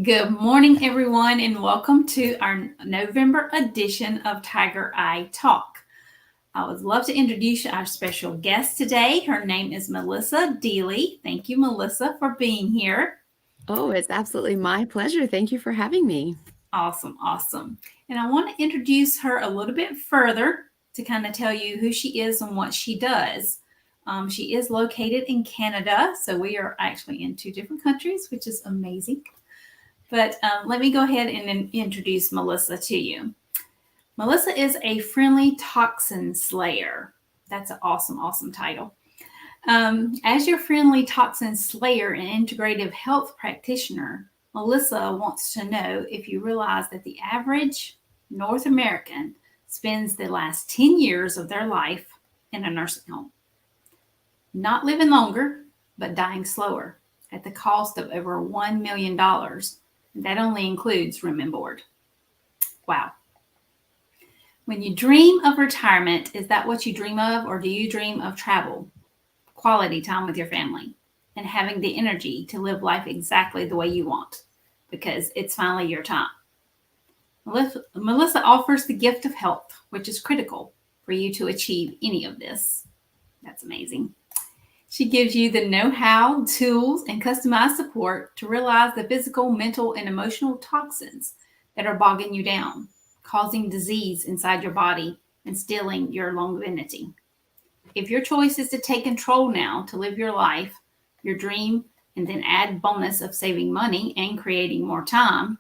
Good morning, everyone, and welcome to our November edition of Tiger Eye Talk. I would love to introduce our special guest today. Her name is Melissa Dealy. Thank you, Melissa, for being here. Oh, it's absolutely my pleasure. Thank you for having me. Awesome. And I want to introduce her a little bit further to kind of tell you who she is and what she does. She is located in Canada, so we are actually in two different countries, which is amazing. But let me go ahead and introduce Melissa to you. Melissa is a friendly toxin slayer. That's an awesome title. As your friendly toxin slayer and integrative health practitioner, Melissa wants to know if you realize that the average North American spends the last 10 years of their life in a nursing home. Not living longer, but dying slower at the cost of over $1 million. That only includes room and board. Wow. When you dream of retirement, is that what you dream of, or do you dream of travel, quality time with your family, and having the energy to live life exactly the way you want? Because it's finally your time. Melissa offers the gift of health, which is critical for you to achieve any of this. That's amazing. She gives you the know-how, tools, and customized support to realize the physical, mental, and emotional toxins that are bogging you down, causing disease inside your body and stealing your longevity. If your choice is to take control now to live your life, your dream, and then add bonus of saving money and creating more time,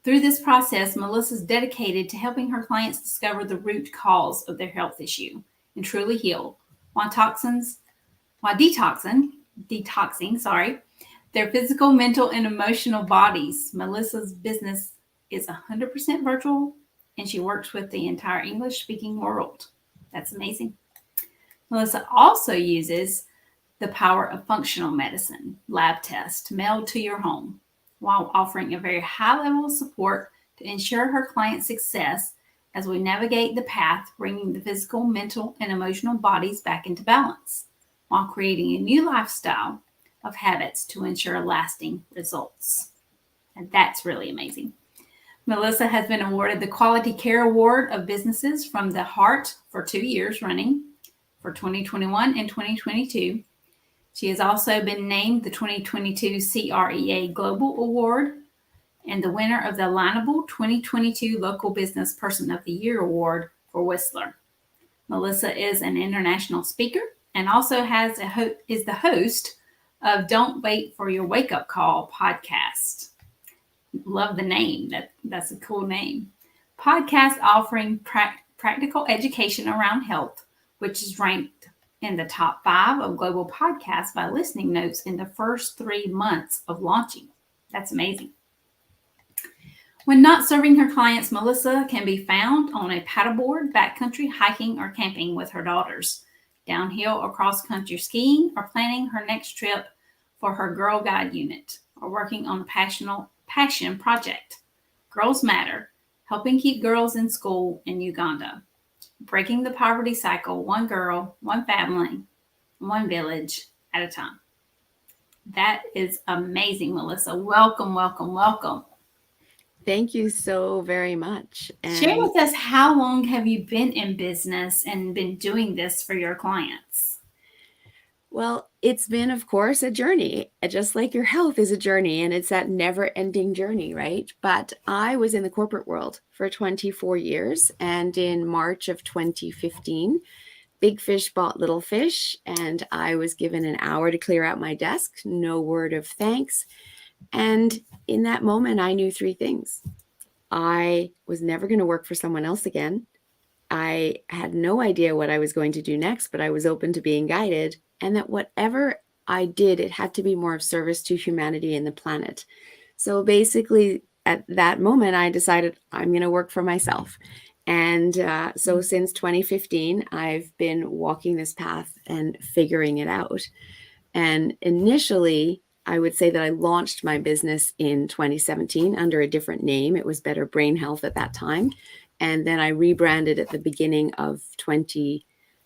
through this process, Melissa's dedicated to helping her clients discover the root cause of their health issue and truly heal while detoxing, their physical, mental, and emotional bodies. Melissa's business is 100% virtual, and she works with the entire English-speaking world. That's amazing. Melissa also uses the power of functional medicine lab tests mailed to your home while offering a very high level of support to ensure her clients' success as we navigate the path, bringing the physical, mental, and emotional bodies back into balance while creating a new lifestyle of habits to ensure lasting results. And that's really amazing. Melissa has been awarded the Quality Care Award of Businesses from the Heart for 2 years running for 2021 and 2022. She has also been named the 2022 CREA Global Award and the winner of the Alignable 2022 Local Business Person of the Year Award for Whistler. Melissa is an international speaker and also is the host of Don't Wait for Your Wake Up Call podcast. Love the name. That's a cool name. Podcast offering practical education around health, which is ranked in the top 5 of global podcasts by listening notes in the first 3 months of launching. That's amazing. When not serving her clients, Melissa can be found on a paddleboard, backcountry hiking, or camping with her daughters, downhill or cross-country skiing, or planning her next trip for her Girl Guide unit, or working on a passion project. Girls Matter, helping keep girls in school in Uganda. Breaking the poverty cycle, one girl, one family, one village at a time. That is amazing, Melissa. Welcome. Thank you so very much. Share with us, how long have you been in business and been doing this for your clients? Well, it's been, of course, a journey. Just like your health is a journey, and it's that never-ending journey, right? But I was in the corporate world for 24 years, and in March of 2015, big fish bought little fish, and I was given an hour to clear out my desk. No word of thanks. And in that moment, I knew 3 things. I was never going to work for someone else again. I had no idea what I was going to do next, but I was open to being guided. And that whatever I did, it had to be more of service to humanity and the planet. So basically, at that moment, I decided I'm going to work for myself. And so since 2015, I've been walking this path and figuring it out. And initially, I would say that I launched my business in 2017 under a different name. It was Better Brain Health at that time. And then I rebranded at the beginning of 20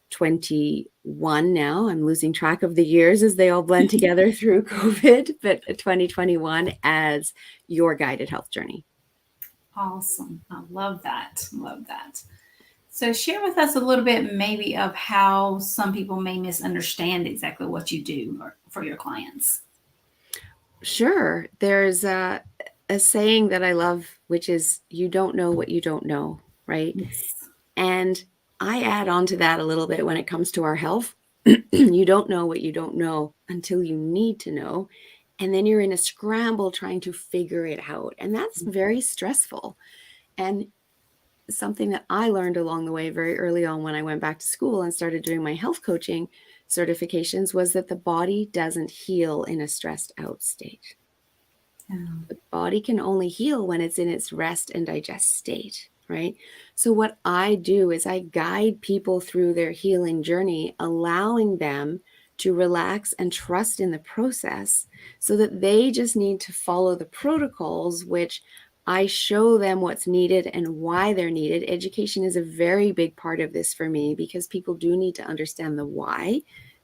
2021 now. I'm losing track of the years as they all blend together through COVID, but 2021 as your guided health journey. Awesome. I love that. Love that. So share with us a little bit maybe of how some people may misunderstand exactly what you do for your clients. Sure. There's a saying that I love, which is, you don't know what you don't know, right? Yes. And I add on to that a little bit when it comes to our health. You don't know what you don't know until you need to know. And then you're in a scramble trying to figure it out. And that's very stressful. And something that I learned along the way very early on when I went back to school and started doing my health coaching certifications was that the body doesn't heal in a stressed out state. The body can only heal when it's in its rest and digest state, right? So what I do is I guide people through their healing journey, allowing them to relax and trust in the process so that they just need to follow the protocols, which I show them what's needed and why they're needed. Education is a very big part of this for me because people do need to understand the why.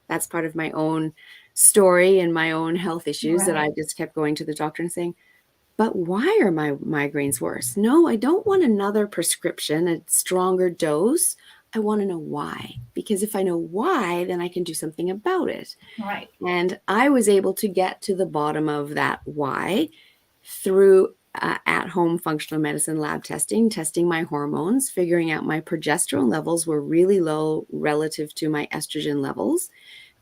That's part of my own story and my own health issues that I just kept going to the doctor and saying, but why are my migraines worse? No, I don't want another prescription, a stronger dose. I want to know why. Because if I know why, then I can do something about it. Right. And I was able to get to the bottom of that why through at-home functional medicine lab testing my hormones, figuring out my progesterone levels were really low relative to my estrogen levels.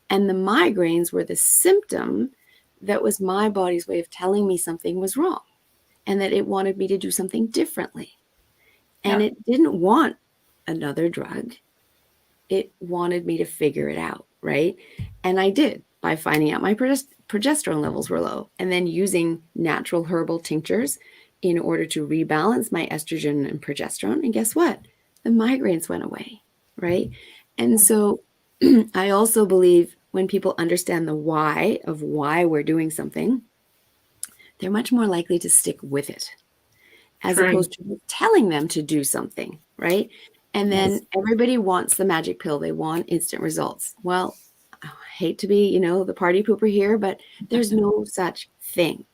And the migraines were the symptom that was my body's way of telling me something was wrong and that it wanted me to do something differently. And it didn't want another drug. It wanted me to figure it out, right? And I did by finding out my progesterone levels were low and then using natural herbal tinctures in order to rebalance my estrogen and progesterone. And guess what? The migraines went away, right? And so I also believe when people understand the why of why we're doing something, they're much more likely to stick with it as opposed to telling them to do something, right? And then everybody wants the magic pill. They want instant results. Well, I hate to be, the party pooper here, but there's no such thing.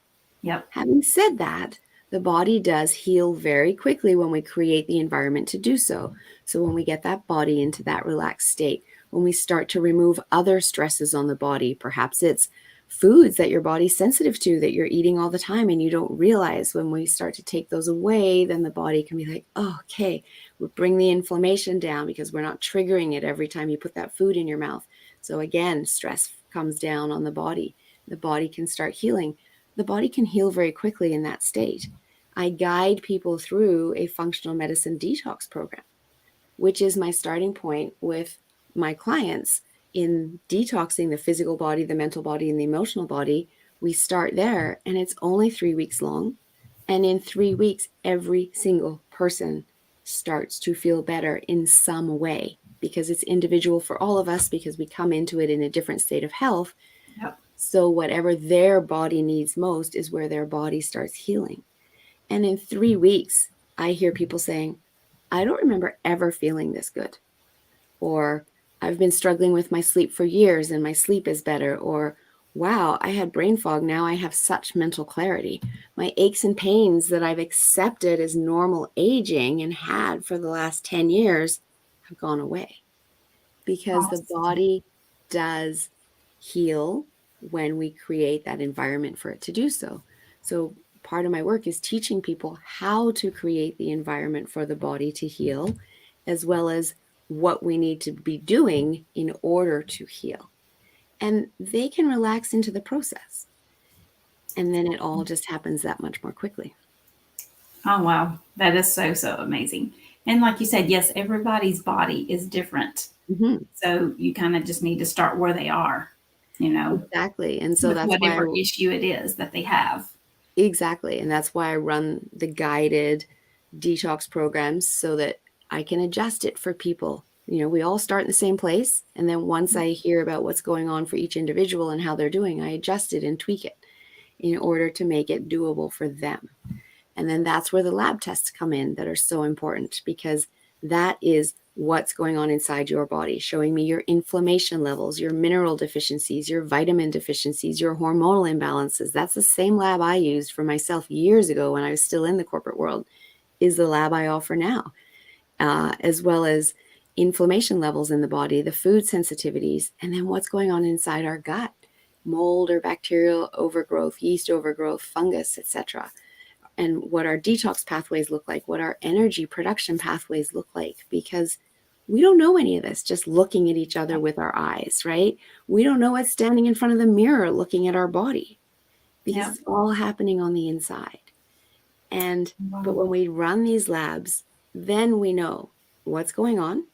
Yep. Having said that, the body does heal very quickly when we create the environment to do so. So when we get that body into that relaxed state, when we start to remove other stresses on the body, perhaps it's foods that your body's sensitive to that you're eating all the time and you don't realize, when we start to take those away, then the body can be like, oh, okay, we'll bring the inflammation down because we're not triggering it every time you put that food in your mouth. So again, stress comes down on the body. The body can start healing. The body can heal very quickly in that state. I guide people through a functional medicine detox program, which is my starting point with my clients in detoxing the physical body, the mental body, and the emotional body. We start there, and it's only 3 weeks long. And in 3 weeks, every single person starts to feel better in some way because it's individual for all of us because we come into it in a different state of health. Yep. So whatever their body needs most is where their body starts healing. And in 3 weeks, I hear people saying, I don't remember ever feeling this good. Or I've been struggling with my sleep for years and my sleep is better. Or, wow, I had brain fog. Now I have such mental clarity. My aches and pains that I've accepted as normal aging and had for the last 10 years have gone away. Because the body does heal when we create that environment for it to do so. So part of my work is teaching people how to create the environment for the body to heal, as well as what we need to be doing in order to heal. And they can relax into the process. And then it all just happens that much more quickly. Oh, wow. That is so, so amazing. And like you said, yes, everybody's body is different. Mm-hmm. So you kind of just need to start where they are, Exactly. And so with that's whatever why issue it is that they have. Exactly. And that's why I run the guided detox programs so that I can adjust it for people. We all start in the same place. And then once I hear about what's going on for each individual and how they're doing, I adjust it and tweak it in order to make it doable for them. And then that's where the lab tests come in that are so important, because that is what's going on inside your body, showing me your inflammation levels, your mineral deficiencies, your vitamin deficiencies, your hormonal imbalances. That's the same lab I used for myself years ago when I was still in the corporate world, is the lab I offer now, as well as inflammation levels in the body, the food sensitivities, and then what's going on inside our gut, mold or bacterial overgrowth, yeast overgrowth, fungus, etc., and what our detox pathways look like, what our energy production pathways look like, because we don't know any of this just looking at each other with our eyes, right? We don't know what's standing in front of the mirror looking at our body, because Yeah. it's all happening on the inside. And but when we run these labs, then we know what's going on.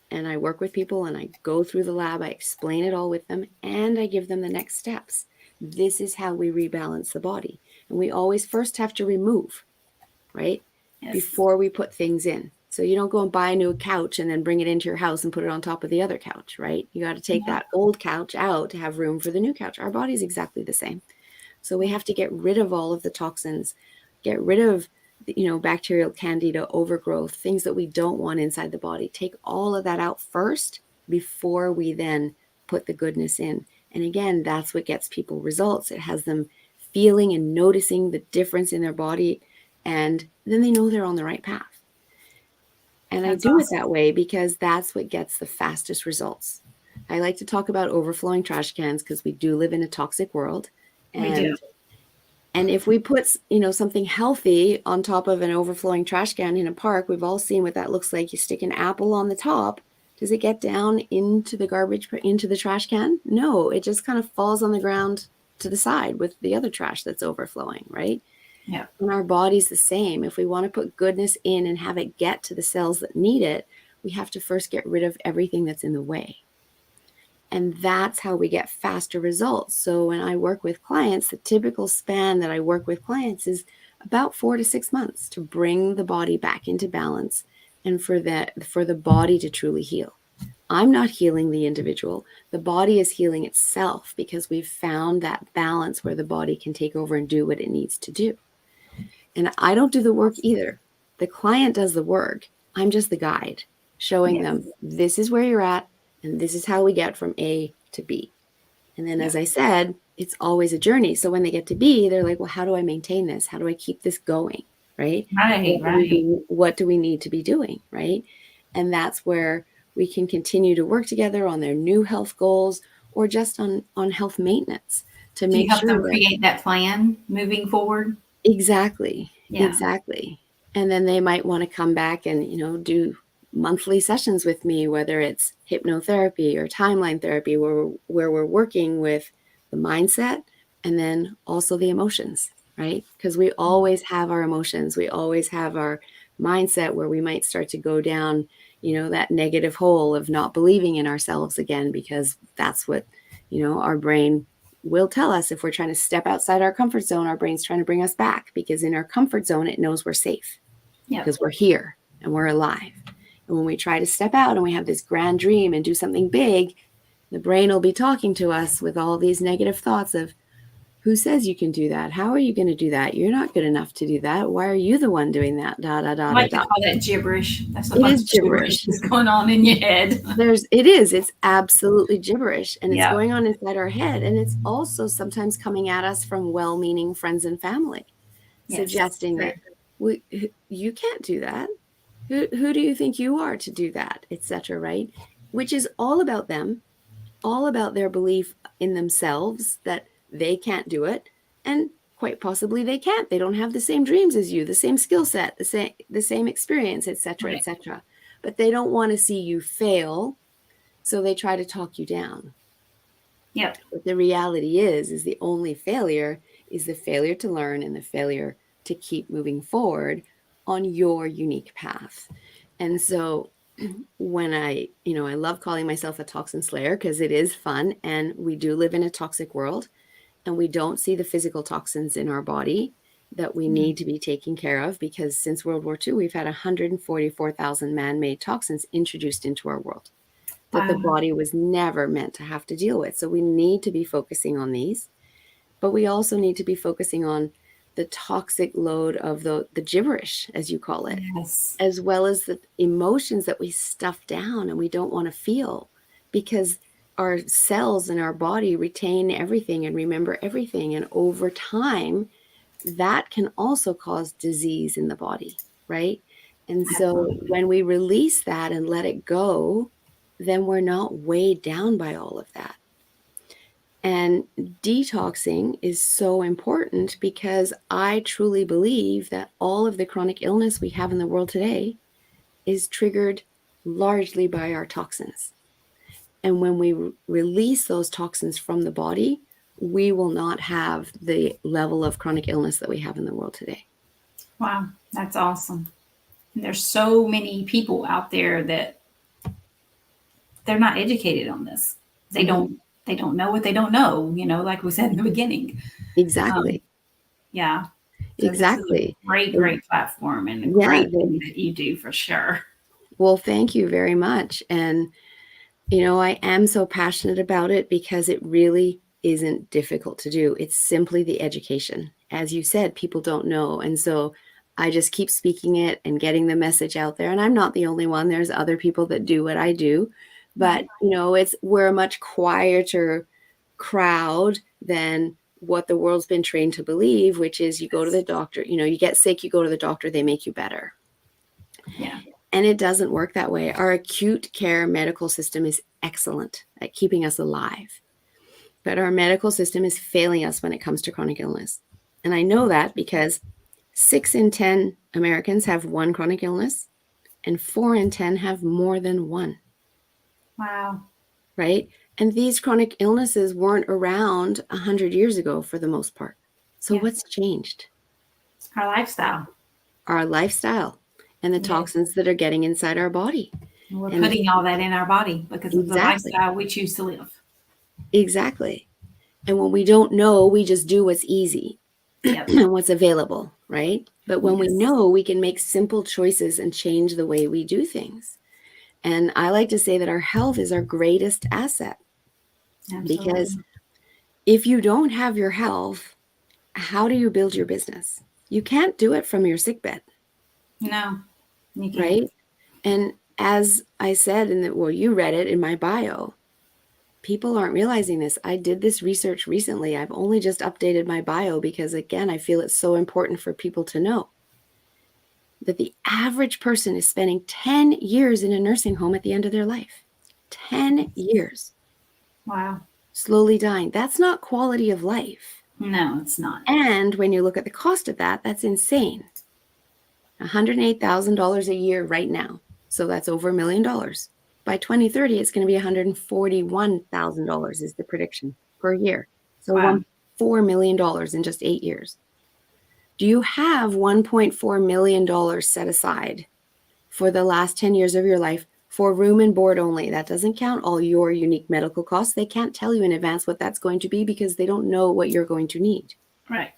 And I work with people and I go through the lab, I explain it all with them, and I give them the next steps. This is how we rebalance the body. And we always first have to remove, right? Yes. Before we put things in. So you don't go and buy a new couch and then bring it into your house and put it on top of the other couch, right? You got to take that old couch out to have room for the new couch. Our body's exactly the same. So we have to get rid of all of the toxins, get rid of, bacterial candida overgrowth, things that we don't want inside the body. Take all of that out first before we then put the goodness in. And again, that's what gets people results. It has them feeling and noticing the difference in their body, and then they know they're on the right path. And I do it that way because that's what gets the fastest results. I like to talk about overflowing trash cans because we do live in a toxic world. We do. And if we put, something healthy on top of an overflowing trash can in a park, we've all seen what that looks like. You stick an apple on the top. Does it get down into the garbage, into the trash can? No, it just kind of falls on the ground to the side with the other trash that's overflowing, right? Yeah. And our body's the same. If we want to put goodness in and have it get to the cells that need it, we have to first get rid of everything that's in the way. And that's how we get faster results. So when I work with clients, the typical span that I work with clients is about 4 to 6 months to bring the body back into balance and for the body to truly heal. I'm not healing the individual. The body is healing itself because we've found that balance where the body can take over and do what it needs to do. And I don't do the work either. The client does the work. I'm just the guide, showing them this is where you're at and this is how we get from A to B. And then, as I said, it's always a journey. So when they get to B, they're like, well, how do I maintain this? How do I keep this going? Right? What do we need to be doing? Right? And that's where we can continue to work together on their new health goals or just on health maintenance to Do make you help sure them create that plan moving forward? Exactly. Yeah. Exactly. And then they might want to come back and, do monthly sessions with me, whether it's hypnotherapy or timeline therapy, where we're working with the mindset and then also the emotions, right? Because we always have our emotions. We always have our mindset where we might start to go down, that negative hole of not believing in ourselves again, because that's what, our brain will tell us. If we're trying to step outside our comfort zone, our brain's trying to bring us back, because in our comfort zone, it knows we're safe because we're here and we're alive. And when we try to step out and we have this grand dream and do something big, the brain will be talking to us with all these negative thoughts of, who says you can do that? How are you going to do that? You're not good enough to do that. Why are you the one doing that? Da, da, da, I like da, to call that gibberish. That's a It bunch is of gibberish that's going on in your head. It's absolutely gibberish, and it's going on inside our head. And it's also sometimes coming at us from well-meaning friends and family, suggesting that you can't do that. Who do you think you are to do that, etc., right? Which is all about them, all about their belief in themselves that they can't do it, and quite possibly they can't. They don't have the same dreams as you, the same skill set, the same experience, etc., etc. But they don't want to see you fail, so they try to talk you down. Yep. But the reality is the only failure is the failure to learn and the failure to keep moving forward on your unique path. And so when I love calling myself a toxin slayer because it is fun, and we do live in a toxic world and we don't see the physical toxins in our body that we need to be taking care of, because since World War II, we've had 144,000 man-made toxins introduced into our world that the body was never meant to have to deal with. So we need to be focusing on these, but we also need to be focusing on the toxic load of the gibberish, as you call it, Yes. as well as the emotions that we stuff down and we don't want to feel, because our cells in our body retain everything and remember everything. And over time, that can also cause disease in the body, right? And so when we release that and let it go, then we're not weighed down by all of that. And detoxing is so important because I truly believe that all of the chronic illness we have in the world today is triggered largely by our toxins. And when we release those toxins from the body, we will not have the level of chronic illness that we have in the world today. Wow, that's awesome. And there's so many people out there that they're not educated on this. They don't know what they don't know, like we said in the beginning. Exactly. Yeah. So this is a Exactly. great platform and a Yeah. great thing that you do for sure. Well, thank you very much. And, I am so passionate about it because it really isn't difficult to do. It's simply the education. As you said, people don't know. And so I just keep speaking it and getting the message out there. And I'm not the only one. There's other people that do what I do. But, we're a much quieter crowd than what the world's been trained to believe, which is you go to the doctor, you get sick, you go to the doctor, they make you better. Yeah. And it doesn't work that way. Our acute care medical system is excellent at keeping us alive. But our medical system is failing us when it comes to chronic illness. And I know that because 6 in 10 Americans have one chronic illness and 4 in 10 have more than one. Wow. Right? And these chronic illnesses weren't around 100 years ago for the most part. So what's changed? Our lifestyle. Our lifestyle and the toxins that are getting inside our body. And we're putting all that in our body because of the lifestyle we choose to live. Exactly. And when we don't know, we just do what's easy and what's available, right? But when we know, we can make simple choices and change the way we do things. And I like to say that our health is our greatest asset. Absolutely. Because if you don't have your health, how do you build your business? You can't do it from your sickbed. No, you can't. Right? And as I said you read it in my bio, people aren't realizing this. I did this research recently. I've only just updated my bio because, again, I feel it's so important for people to know that the average person is spending 10 years in a nursing home at the end of their life. 10 years. Wow. Slowly dying. That's not quality of life. No, it's not. And when you look at the cost of that, that's insane. $108,000 a year right now. So that's over $1 million. By 2030, it's going to be $141,000 is the prediction per year. So $4 million in just 8 years. Do you have $1.4 million set aside for the last 10 years of your life for room and board only? That doesn't count all your unique medical costs. They can't tell you in advance what that's going to be because they don't know what you're going to need. Right.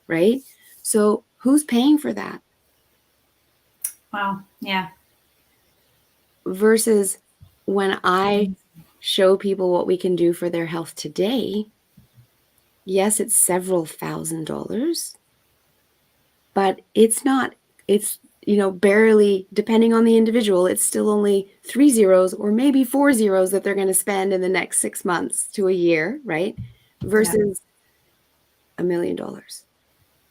Right? So who's paying for that? Wow. Yeah. Versus when I show people what we can do for their health today, yes, it's several $1,000s, but it's not, it's, barely, depending on the individual, it's still only 3 zeros or maybe 4 zeros that they're going to spend in the next 6 months to a year, right? Versus $1 million.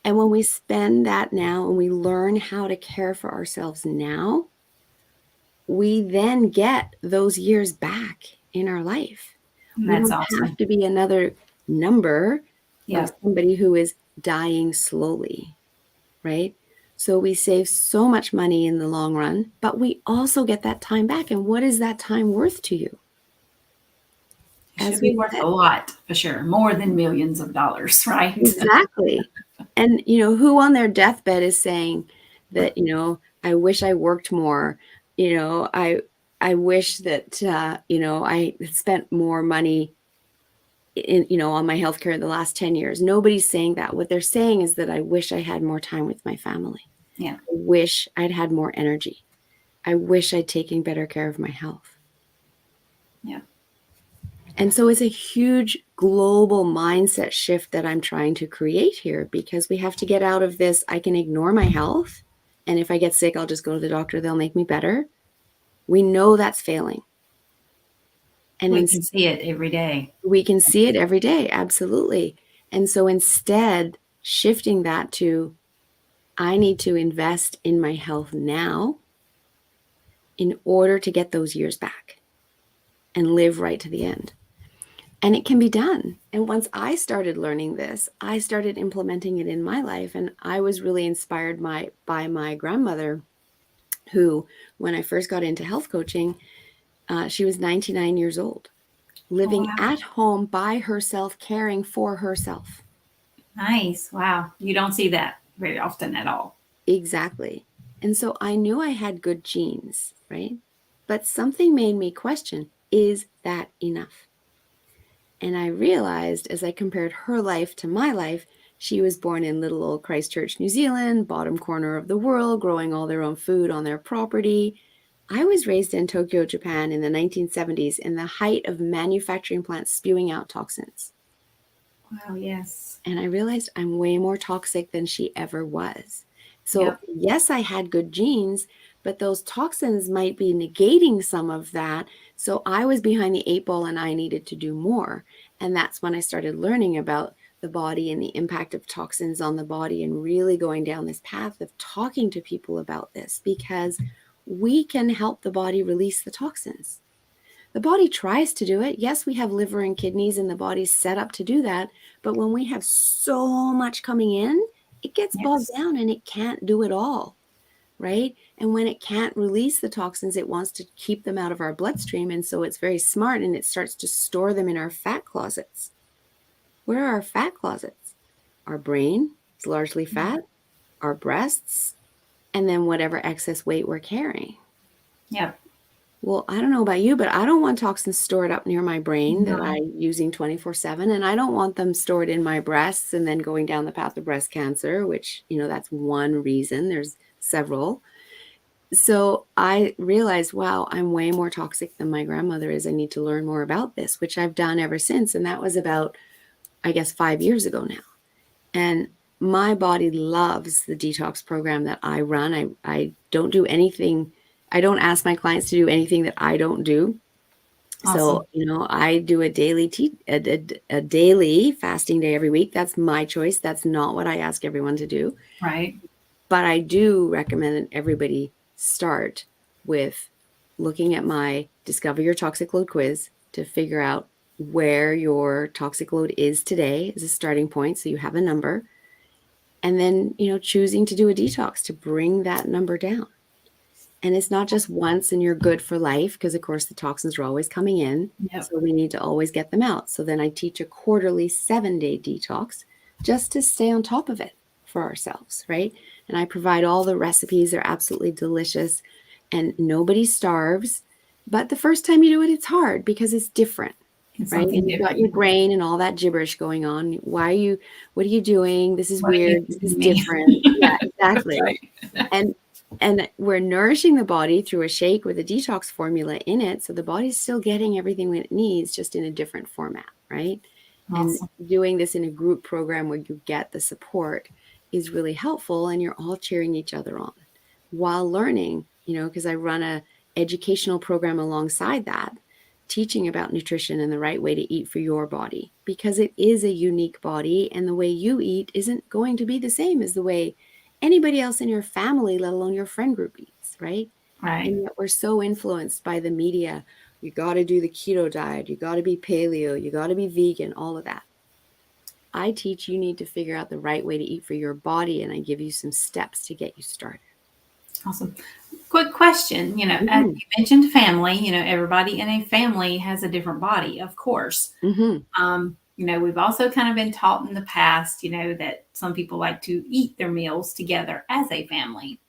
And when we spend that now and we learn how to care for ourselves now, we then get those years back in our life. That's we don't awesome. have to be another number of somebody who is dying slowly, right? So we save so much money in the long run, but we also get that time back. And what is that time worth to you? It should be worth a lot, for sure. More than millions of dollars, right? Exactly. And, who on their deathbed is saying that, I wish I worked more, I wish that, I spent more money on my healthcare in the last 10 years. Nobody's saying that. What they're saying is that I wish I had more time with my family. Yeah. I wish I'd had more energy. I wish I'd taken better care of my health. Yeah. And so it's a huge global mindset shift that I'm trying to create here, because we have to get out of this, I can ignore my health, and if I get sick, I'll just go to the doctor, they'll make me better. We know that's failing. And We can see it every day. we can see it every day, absolutely. And so instead, shifting that to, I need to invest in my health now in order to get those years back and live right to the end. And it can be done. And once I started learning this, I started implementing it in my life. And I was really inspired by my grandmother, who, when I first got into health coaching, she was 99 years old, living Oh, wow. at home by herself, caring for herself. Nice. Wow. You don't see that very often at all. Exactly. And so I knew I had good genes, right? But something made me question, is that enough? And I realized, as I compared her life to my life, she was born in little old Christchurch, New Zealand, bottom corner of the world, growing all their own food on their property. I was raised in Tokyo, Japan in the 1970s, in the height of manufacturing plants spewing out toxins. Wow. Yes. And I realized I'm way more toxic than she ever was. So, Yep. yes, I had good genes, but those toxins might be negating some of that. So I was behind the eight ball and I needed to do more. And that's when I started learning about the body and the impact of toxins on the body, and really going down this path of talking to people about this, because we can help the body release the toxins. The body tries to do it. Yes, we have liver and kidneys, and the body's set up to do that. But when we have so much coming in, it gets bogged Yes. down and it can't do it all, right? And when it can't release the toxins, it wants to keep them out of our bloodstream. And so it's very smart, and it starts to store them in our fat closets. Where are our fat closets? Our brain is largely fat, our breasts, and then whatever excess weight we're carrying. Yep. Well, I don't know about you, but I don't want toxins stored up near my brain that No. I'm using 24/7. And I don't want them stored in my breasts and then going down the path of breast cancer, which, that's one reason. There's several. So I realized, wow, I'm way more toxic than my grandmother is. I need to learn more about this, which I've done ever since. And that was about, I guess, 5 years ago now. And my body loves the detox program that I run. I don't do anything. I don't ask my clients to do anything that I don't do. So, Awesome. I do a daily fasting day every week. That's my choice. That's not what I ask everyone to do. Right. But I do recommend that everybody start with looking at my Discover Your Toxic Load quiz to figure out where your toxic load is today as a starting point, so you have a number. And then, choosing to do a detox to bring that number down. And it's not just once and you're good for life, because of course the toxins are always coming in. Yep. So we need to always get them out. So then I teach a quarterly 7-day detox just to stay on top of it for ourselves, right? And I provide all the recipes. They're absolutely delicious and nobody starves. But the first time you do it, it's hard because it's different. It's Right. something And you've got different. your brain and all that gibberish going on. What are you doing? This is What are you weird. This is feeding me? different. Yeah, exactly. Right. And we're nourishing the body through a shake with a detox formula in it. So the body's still getting everything that it needs, just in a different format, right? And Awesome. doing this in a group program where you get the support is really helpful, and you're all cheering each other on while learning, because I run a educational program alongside that, teaching about nutrition and the right way to eat for your body, because it is a unique body, and the way you eat isn't going to be the same as the way anybody else in your family, let alone your friend group, eats, right? Right. And yet we're so influenced by the media. You got to do the keto diet, you got to be paleo, you got to be vegan, all of that. I teach you need to figure out the right way to eat for your body, and I give you some steps to get you started. Awesome. Quick question. As you mentioned family, everybody in a family has a different body, of course. We've also kind of been taught in the past, that some people like to eat their meals together as a family.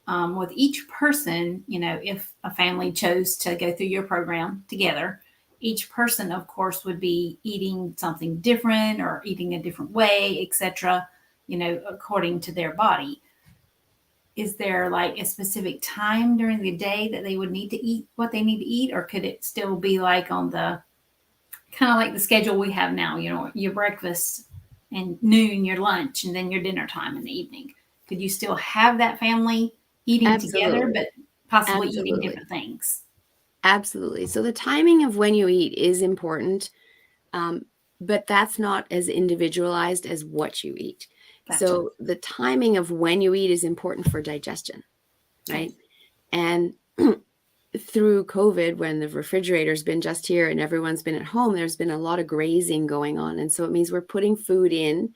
With each person, if a family chose to go through your program together, each person, of course, would be eating something different or eating a different way, etc., according to their body. Is there like a specific time during the day that they would need to eat what they need to eat, or could it still be like on the kind of like the schedule we have now, your breakfast and noon, your lunch, and then your dinner time in the evening. Could you still have that family eating together, Absolutely. but possibly eating Absolutely. different things? Absolutely. So the timing of when you eat is important, um, but that's not as individualized as what you eat. Gotcha. So the timing of when you eat is important for digestion, Okay. right? And through COVID, when the refrigerator's been just here and everyone's been at home, there's been a lot of grazing going on. And so it means we're putting food in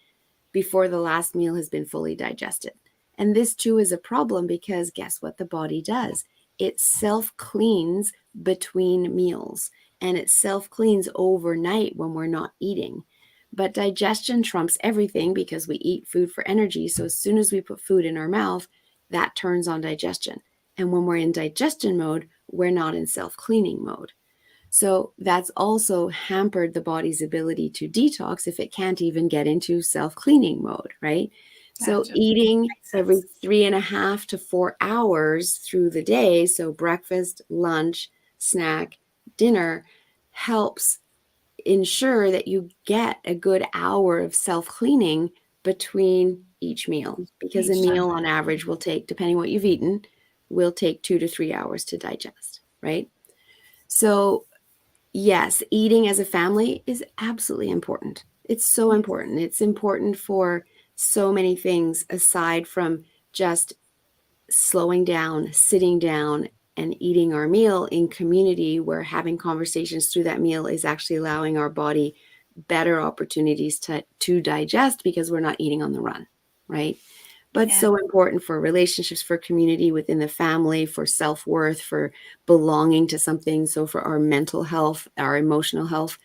before the last meal has been fully digested. And this too is a problem because guess what the body does? It self cleans between meals and it self cleans overnight when we're not eating. But digestion trumps everything because we eat food for energy. So as soon as we put food in our mouth, that turns on digestion. And when we're in digestion mode, we're not in self cleaning mode. So that's also hampered the body's ability to detox if it can't even get into self-cleaning mode, right? So Gotcha. eating Makes every sense. 3.5 to 4 hours through the day, so breakfast, lunch, snack, dinner, helps ensure that you get a good hour of self-cleaning between each meal, because a Each time. meal on average will take, depending what you've eaten, will take 2 to 3 hours to digest, right? So yes, eating as a family is absolutely important. It's so Yes. important. It's important for so many things aside from just slowing down, sitting down, and eating our meal in community, where having conversations through that meal is actually allowing our body better opportunities to digest because we're not eating on the run, right? But Yeah. so important for relationships, for community within the family, for self-worth, for belonging to something. So for our mental health, our emotional health,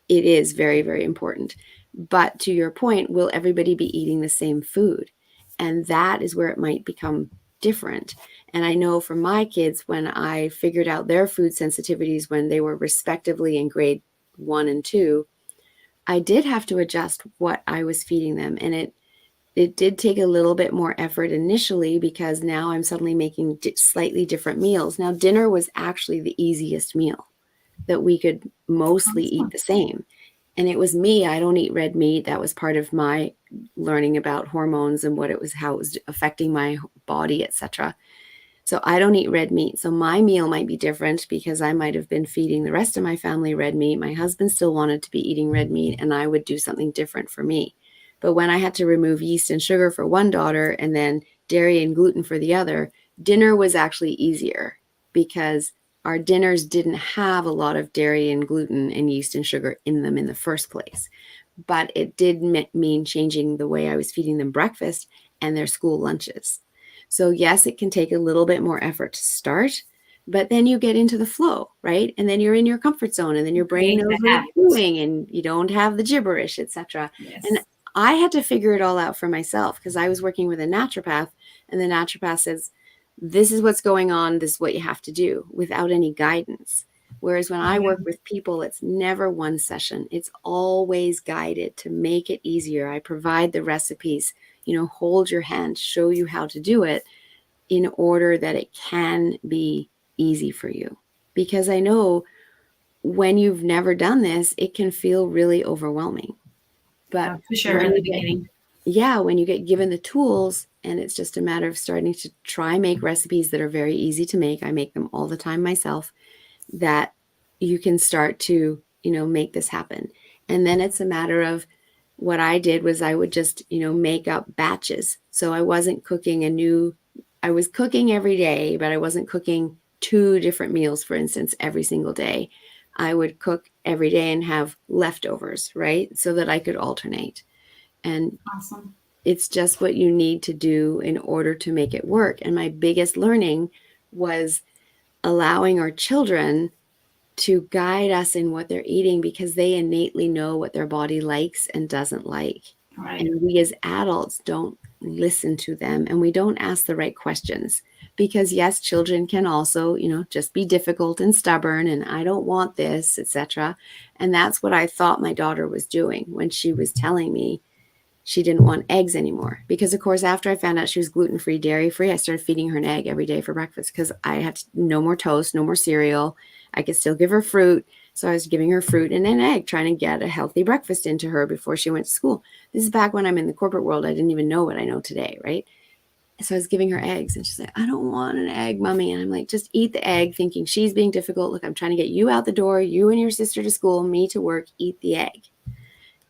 it is very, very important. But to your point, will everybody be eating the same food? And that is where it might become different. And I know for my kids, when I figured out their food sensitivities when they were respectively in grade 1 and 2, I did have to adjust what I was feeding them. And it did take a little bit more effort initially because now I'm suddenly making slightly different meals. Now, dinner was actually the easiest meal that we could mostly eat Awesome. the same. And it was me. I don't eat red meat. That was part of my learning about hormones and what it was, how it was affecting my body, etc. So I don't eat red meat. So my meal might be different because I might have been feeding the rest of my family red meat. My husband still wanted to be eating red meat, and I would do something different for me. But when I had to remove yeast and sugar for one daughter and then dairy and gluten for the other, dinner was actually easier because our dinners didn't have a lot of dairy and gluten and yeast and sugar in them in the first place. But it did mean changing the way I was feeding them breakfast and their school lunches. So, yes, it can take a little bit more effort to start, but then you get into the flow, right? And then you're in your comfort zone, and then your brain Create knows the what it's habit. doing, and you don't have the gibberish, etc. And Yes. I had to figure it all out for myself because I was working with a naturopath, and the naturopath says, this is what's going on, this is what you have to do, without any guidance. Whereas when I Yeah. work with people, it's never one session. It's always guided to make it easier. I provide the recipes, hold your hand, show you how to do it in order that it can be easy for you. Because I know when you've never done this, it can feel really overwhelming. But For sure when in the you get, beginning. yeah, when you get given the tools and it's just a matter of starting to try make recipes that are very easy to make, I make them all the time myself, that you can start to, make this happen. And then it's a matter of what I did was I would just, make up batches. So I was cooking every day, but I wasn't cooking 2 different meals, for instance, every single day. I would cook every day and have leftovers, right? So that I could alternate. And Awesome. it's just what you need to do in order to make it work. And my biggest learning was allowing our children to guide us in what they're eating because they innately know what their body likes and doesn't like. Right. And we as adults don't listen to them and we don't ask the right questions because yes, children can also, just be difficult and stubborn and I don't want this, etc. And that's what I thought my daughter was doing when she was telling me she didn't want eggs anymore. Because of course, after I found out she was gluten-free, dairy-free, I started feeding her an egg every day for breakfast because I had no more toast, no more cereal. I could still give her fruit. So I was giving her fruit and an egg, trying to get a healthy breakfast into her before she went to school. This is back when I'm in the corporate world. I didn't even know what I know today, right? So I was giving her eggs and she's like, I don't want an egg, mommy. And I'm like, just eat the egg, thinking she's being difficult. Look, I'm trying to get you out the door, you and your sister to school, me to work, eat the egg.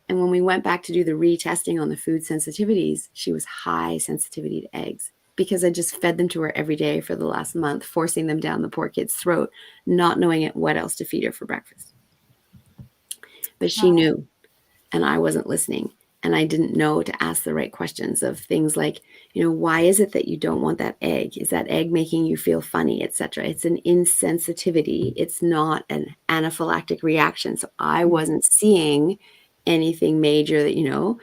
And when we went back to do the retesting on the food sensitivities, she was high sensitivity to eggs because I just fed them to her every day for the last month, forcing them down the poor kid's throat, not knowing what else to feed her for breakfast. But she knew, and I wasn't listening. And I didn't know to ask the right questions of things like, why is it that you don't want that egg? Is that egg making you feel funny, etc.? It's an insensitivity. It's not an anaphylactic reaction. So I wasn't seeing anything major that,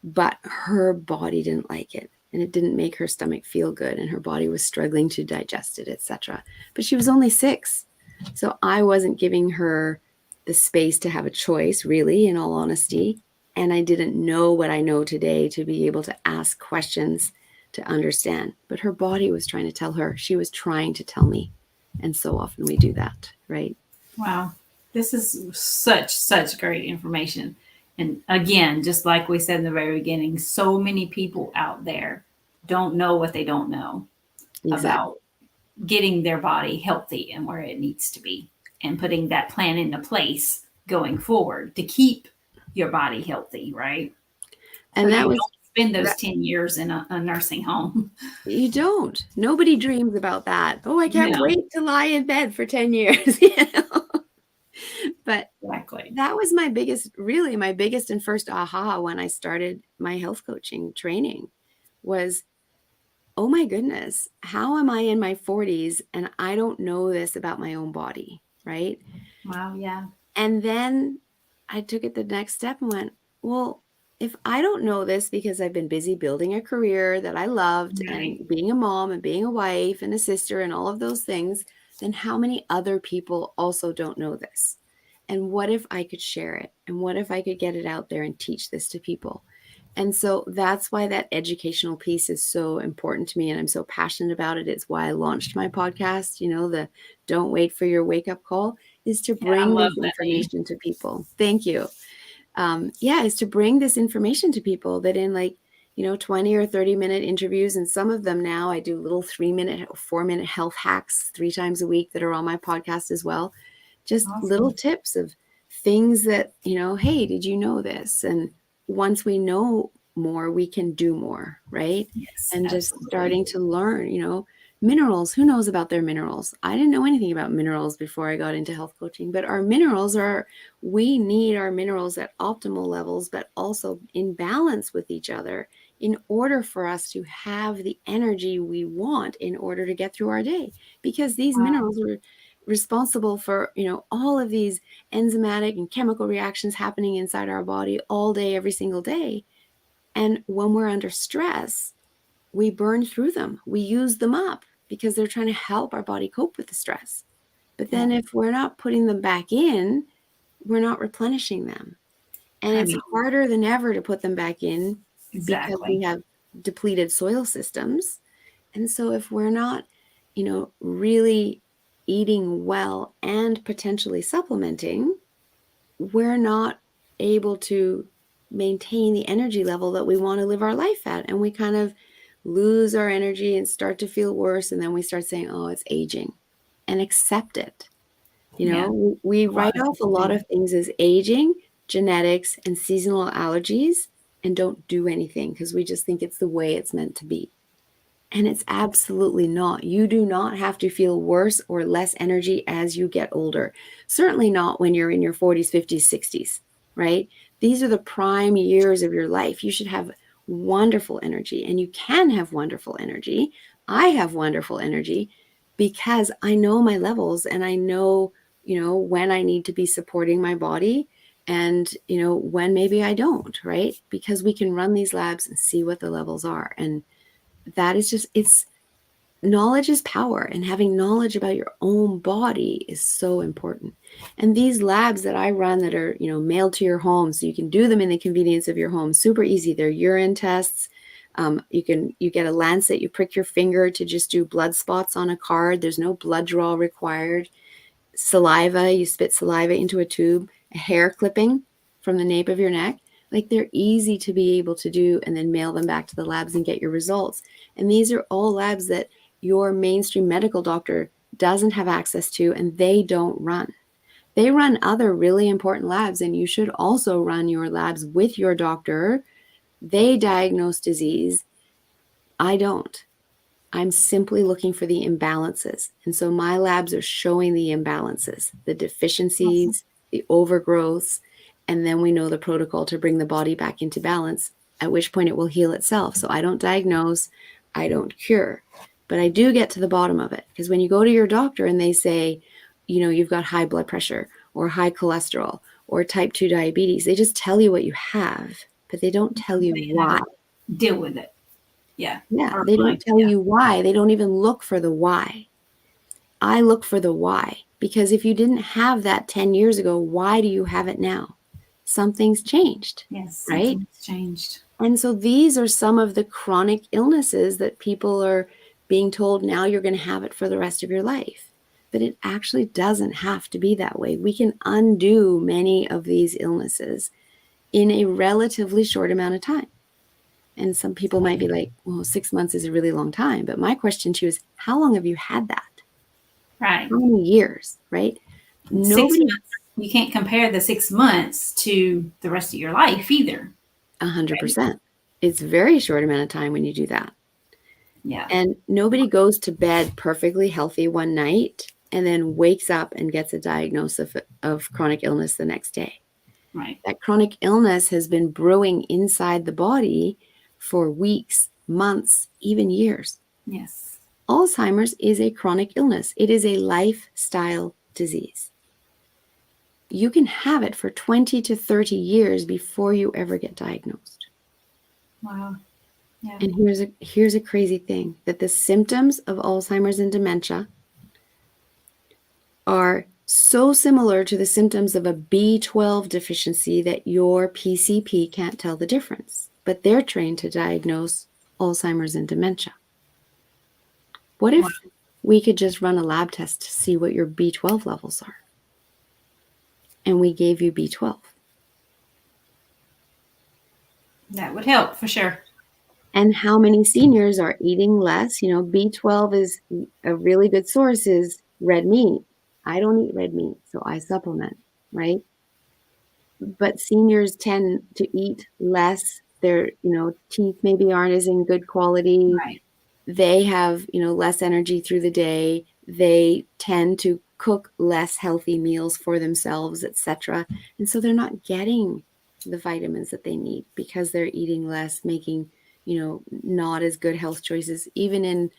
but her body didn't like it. And it didn't make her stomach feel good. And her body was struggling to digest it, etc. But she was only 6. So I wasn't giving her the space to have a choice, really, in all honesty. And I didn't know what I know today to be able to ask questions to understand. But her body was trying to tell her. She was trying to tell me. And so often we do that, right? Wow. This is such great information. And again, just like we said in the very beginning, so many people out there don't know what they don't know about getting their body healthy and where it needs to be, and putting that plan into place going forward to keep your body healthy, right? And so that you was don't spend those 10 years in a nursing home. You don't. Nobody dreams about that. Oh, I can't No. wait to lie in bed for 10 years. But Exactly. that was my biggest and first aha when I started my health coaching training was, oh my goodness, how am I in my 40s and I don't know this about my own body, right? Wow, yeah. And then I took it the next step and went, well, if I don't know this because I've been busy building a career that I loved Right. and being a mom and being a wife and a sister and all of those things, then how many other people also don't know this? And what if I could share it? And what if I could get it out there and teach this to people? And so that's why that educational piece is so important to me. And I'm so passionate about it. It's why I launched my podcast, the Don't Wait for Your Wake Up Call, is to Yeah, I bring love this that name. information to people. Thank you. Is to bring this information to people that in 20 or 30-minute interviews, and some of them now I do little 3-minute, 4-minute health hacks 3 times a week that are on my podcast as well. Just Awesome. little tips of things that, hey, did you know this? And once we know more, we can do more, right? Yes, And just absolutely. starting to learn, minerals. Who knows about their minerals? I didn't know anything about minerals before I got into health coaching, but our minerals we need our minerals at optimal levels, but also in balance with each other in order for us to have the energy we want in order to get through our day. Because these minerals are responsible for, all of these enzymatic and chemical reactions happening inside our body all day, every single day. And when we're under stress, we burn through them. We use them up because they're trying to help our body cope with the stress. But then if we're not putting them back in, we're not replenishing them. And it's harder than ever to put them back in because we have depleted soil systems. And so if we're not, really eating well and potentially supplementing, we're not able to maintain the energy level that we want to live our life at. And we kind of lose our energy and start to feel worse. And then we start saying, oh, it's aging, and accept it. We write off a lot of things as aging, genetics, and seasonal allergies, and don't do anything because we just think it's the way it's meant to be. And it's absolutely not. You do not have to feel worse or less energy as you get older. Certainly not when you're in your 40s, 50s, 60s, right? These are the prime years of your life. You should have wonderful energy, and you can have wonderful energy. I have wonderful energy because I know my levels and I know, when I need to be supporting my body and, when maybe I don't, right? Because we can run these labs and see what the levels are. And that is it's knowledge is power, and having knowledge about your own body is so important. And these labs that I run that are, mailed to your home, so you can do them in the convenience of your home, super easy. They're urine tests. You get a lancet, you prick your finger to just do blood spots on a card. There's no blood draw required. saliva, you spit saliva into a tube, a hair clipping from the nape of your neck. Like, they're easy to be able to do and then mail them back to the labs and get your results. And these are all labs that your mainstream medical doctor doesn't have access to, and they don't run. They run other really important labs, and you should also run your labs with your doctor. They diagnose disease. I don't. I'm simply looking for the imbalances. And so my labs are showing the imbalances, the deficiencies, the overgrowths, and then we know the protocol to bring the body back into balance, at which point it will heal itself. So I don't diagnose, I don't cure, but I do get to the bottom of it. Because when you go to your doctor and they say, you've got high blood pressure or high cholesterol or type 2 diabetes, they just tell you what you have, but they don't tell you why. Deal with it. Yeah. Yeah, they don't tell you why. They don't even look for the why. I look for the why, because if you didn't have that 10 years ago, why do you have it now? Something's changed. Yes, right? Something's changed. And so these are some of the chronic illnesses that people are being told now you're going to have it for the rest of your life. But it actually doesn't have to be that way. We can undo many of these illnesses in a relatively short amount of time. And some people might be like, well, 6 months is a really long time. But my question to you is, how long have you had that? Right. How many years, right? 6 months, you can't compare the 6 months to the rest of your life either. 100%. Right? It's a very short amount of time when you do that. Yeah. And nobody goes to bed perfectly healthy one night and then wakes up and gets a diagnosis of chronic illness the next day. Right. That chronic illness has been brewing inside the body for weeks, months, even years. Yes. Alzheimer's is a chronic illness. It is a lifestyle disease. You can have it for 20 to 30 years before you ever get diagnosed. Wow. Yeah. And here's a crazy thing, that the symptoms of Alzheimer's and dementia are so similar to the symptoms of a B12 deficiency that your PCP can't tell the difference, but they're trained to diagnose Alzheimer's and dementia. What if we could just run a lab test to see what your B12 levels are? And we gave you B12. That would help for sure. And how many seniors are eating less? B12 is a really good source is red meat. I don't eat red meat, so I supplement, right? But seniors tend to eat less. Their, teeth maybe aren't as in good quality. Right. They have, less energy through the day. They tend to cook less healthy meals for themselves, etc. And so they're not getting the vitamins that they need because they're eating less, making, not as good health choices. Even in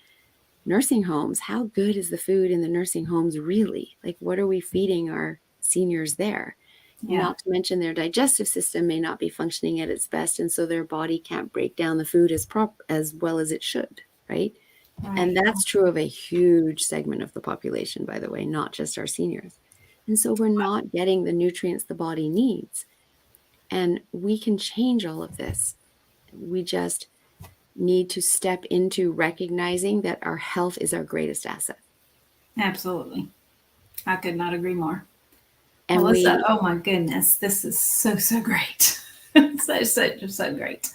nursing homes, how good is the food in the nursing homes really? Like, what are we feeding our seniors there? Yeah. Not to mention their digestive system may not be functioning at its best, and so their body can't break down the food as well as it should, right? And that's true of a huge segment of the population, by the way, not just our seniors. And so we're not getting the nutrients the body needs. And we can change all of this. We just need to step into recognizing that our health is our greatest asset. Absolutely. I could not agree more. And Melissa, oh my goodness, this is so great. so great.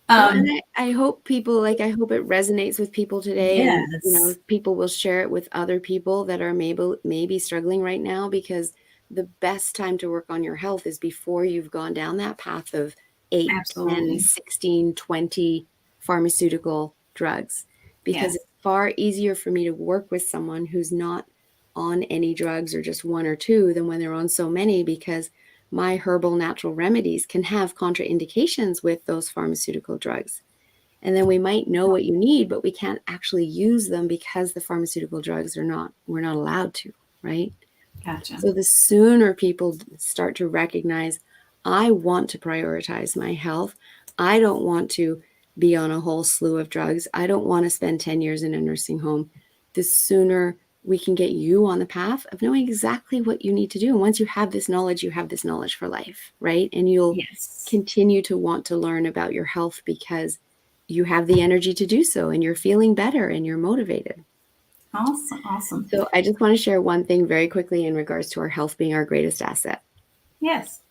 And I hope people, I hope it resonates with people today. Yes. And, people will share it with other people that are maybe struggling right now, because the best time to work on your health is before you've gone down that path of 8, Absolutely. 10, 16, 20 pharmaceutical drugs, because it's far easier for me to work with someone who's not on any drugs or just 1 or 2 than when they're on so many, because my herbal natural remedies can have contraindications with those pharmaceutical drugs. And then we might know what you need, but we can't actually use them because the pharmaceutical drugs we're not allowed to, right? Gotcha. So the sooner people start to recognize, I want to prioritize my health. I don't want to be on a whole slew of drugs. I don't want to spend 10 years in a nursing home. The sooner we can get you on the path of knowing exactly what you need to do. And once you have this knowledge, you have this knowledge for life, right? And you'll continue to want to learn about your health because you have the energy to do so, and you're feeling better and you're motivated. Awesome. So I just want to share one thing very quickly in regards to our health being our greatest asset. Yes.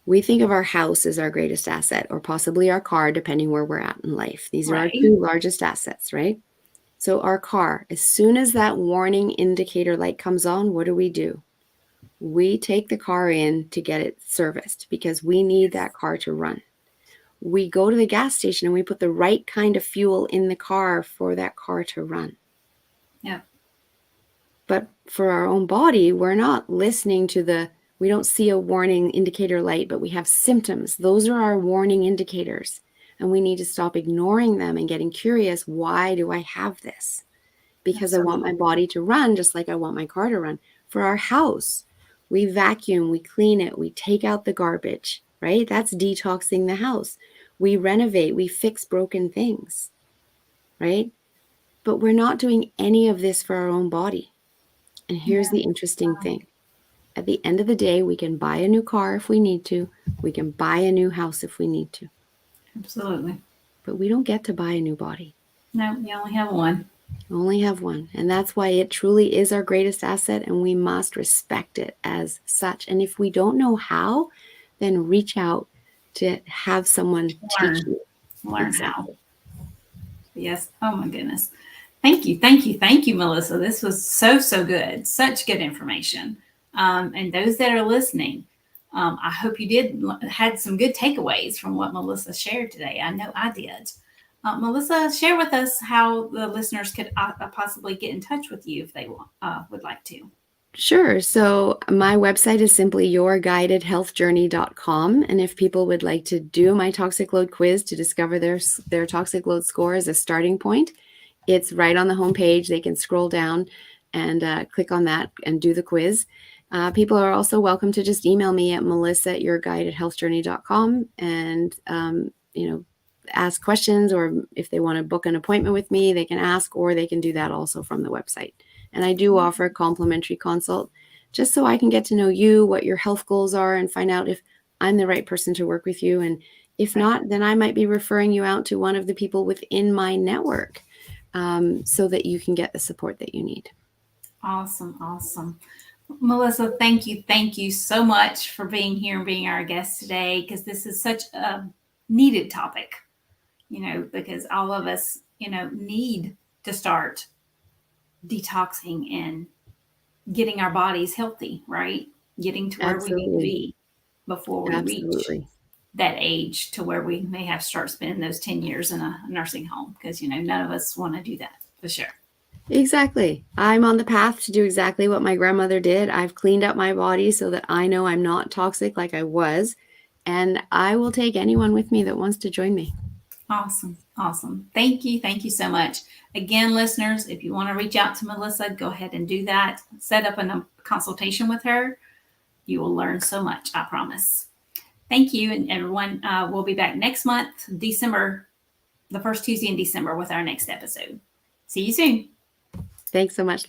We think of our house as our greatest asset, or possibly our car, depending where we're at in life. These are our Right. two largest assets, right? So our car, as soon as that warning indicator light comes on, what do? We take the car in to get it serviced because we need that car to run. We go to the gas station and we put the right kind of fuel in the car for that car to run. Yeah. But for our own body, we're not listening to we don't see a warning indicator light, but we have symptoms. Those are our warning indicators. And we need to stop ignoring them and getting curious. Why do I have this? Because I want my body to run just like I want my car to run. For our house, we vacuum, we clean it, we take out the garbage, right? That's detoxing the house. We renovate, we fix broken things, right? But we're not doing any of this for our own body. And here's the interesting thing. At the end of the day, we can buy a new car if we need to. We can buy a new house if we need to. Absolutely. But we don't get to buy a new body. No, you only have one. Only have one. And that's why it truly is our greatest asset, and we must respect it as such. And if we don't know how, then reach out to have someone teach you. Learn how. Yes. Oh my goodness. Thank you, Melissa. This was so good. Such good information. And those that are listening, I hope you had some good takeaways from what Melissa shared today. I know I did. Melissa, share with us how the listeners could possibly get in touch with you if they would like to. Sure. So my website is simply yourguidedhealthjourney.com. And if people would like to do my toxic load quiz to discover their toxic load score as a starting point, it's right on the homepage. They can scroll down and click on that and do the quiz. People are also welcome to just email me at melissa@yourguidedhealthjourney.com and, ask questions, or if they want to book an appointment with me, they can ask, or they can do that also from the website. And I do offer a complimentary consult just so I can get to know you, what your health goals are, and find out if I'm the right person to work with you. And if not, then I might be referring you out to one of the people within my network so that you can get the support that you need. Awesome. Melissa, thank you so much for being here and being our guest today, because this is such a needed topic, because all of us, need to start detoxing and getting our bodies healthy, right? Getting to where we need to be before we reach that age to where we may have to start spending those 10 years in a nursing home, because, none of us want to do that for sure. Exactly. I'm on the path to do exactly what my grandmother did. I've cleaned up my body so that I know I'm not toxic like I was. And I will take anyone with me that wants to join me. Awesome. Thank you so much. Again, listeners, if you want to reach out to Melissa, go ahead and do that. Set up a consultation with her. You will learn so much, I promise. Thank you. And everyone, we'll be back next month, December, the first Tuesday in December, with our next episode. See you soon. Thanks so much, Lisa.